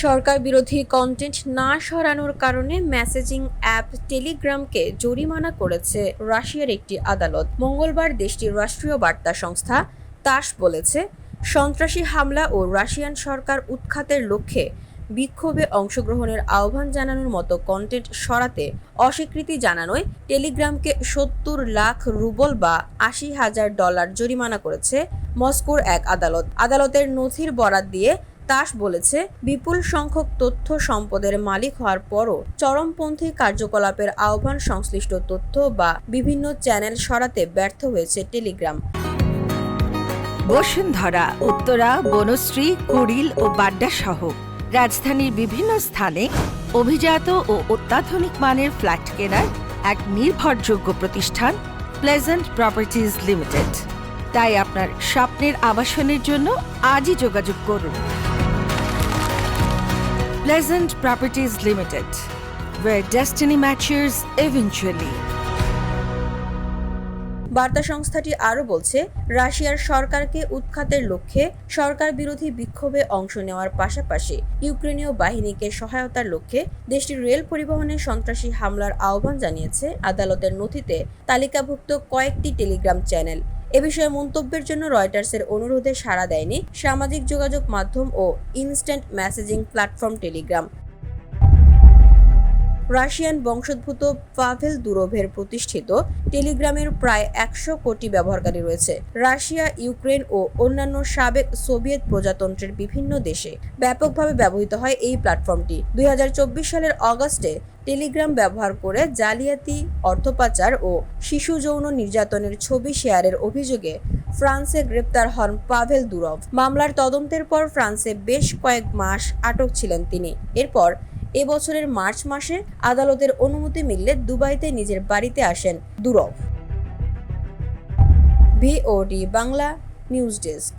সরকার বিরোধী কন্টেন্ট না সরানোর কারণে মেসেজিং অ্যাপ টেলিগ্রামকে জরিমানা করেছে রাশিয়ার একটি আদালত। মঙ্গলবার দেশটির রাষ্ট্রীয় বার্তা সংস্থা তাস বলেছে, সন্ত্রাসী হামলা ও রাশিয়ান সরকার উৎখাতের লক্ষ্যে বিক্ষোভে অংশগ্রহণের আহ্বান জানানোর মতো কন্টেন্ট সরাতে অস্বীকৃতি জানানোয় টেলিগ্রামকে ৭০ লাখ রুবল বা $৮০,০০০ জরিমানা করেছে মস্কোর এক আদালত। আদালতের নথির বরাত দিয়ে তাস বলেছে, বিপুল সংখ্যক তথ্য সম্পদের মালিক হওয়ার পরও চরমপন্থী কার্যকলাপের আহ্বান সংশ্লিষ্ট তথ্য বা বিভিন্ন চ্যানেল সরাতে ব্যর্থ হয়েছে টেলিগ্রাম। বসুন্ধরা, উত্তরা, বনশ্রী, কুড়িল ও বাড্ডা সহ রাজধানীর বিভিন্ন স্থানে অভিজাত ও অত্যাধুনিক মানের ফ্ল্যাট কেনার এক নির্ভরযোগ্য প্রতিষ্ঠান প্লেজেন্ট প্রপার্টিজ লিমিটেড। তাই আপনার স্বপ্নের আবাসনের জন্য আজই যোগাযোগ করুন। Pleasant properties limited, where destiny matches eventually. বার্তা সংস্থাটি আরও বলছে, রাশিয়ার সরকারকে উৎখাতের লক্ষ্যে সরকার বিরোধী বিক্ষোভে অংশ নেওয়ার পাশাপাশি ইউক্রেনীয় বাহিনীকে সহায়তার লক্ষ্যে দেশটির রেল পরিবহনে সন্ত্রাসী হামলার আহ্বান জানিয়েছে আদালতের নথিতে তালিকাভুক্ত কয়েকটি টেলিগ্রাম চ্যানেল। এ বিষয়ে মন্তব্যের জন্য রয়টার্সের অনুরোধে সাড়া দেয়নি সামাজিক যোগাযোগ মাধ্যম ও instant messaging platform Telegram. Russian বংশোদ্ভূত পাভেল দুরোভের প্রতিষ্ঠিত টেলিগ্রামের প্রায় ১০০ কোটি ব্যবহারকারী রয়েছে। রাশিয়া, ইউক্রেন ও অন্যান্য সাবেক সোভিয়েত প্রজাতন্ত্রের বিভিন্ন দেশে ব্যাপকভাবে ব্যবহৃত হয় এই প্ল্যাটফর্মটি। ২০২৪ সালের অগাস্টে টেলিগ্রাম ব্যবহার করে জালিয়াতি, অর্থপাচার ও শিশু যৌন নির্যাতনের ছবি শেয়ারের অভিযোগে ফ্রান্সে গ্রেপ্তার হন পাভেল দুরভ। মামলার তদন্তের পর ফ্রান্সে বেশ কয়েক মাস আটক ছিলেন তিনি। এরপর এবছরের মার্চ মাসে আদালতের অনুমতি মিললে দুবাইতে নিজের বাড়িতে আসেন দুরভ। VOD Bangla news desk.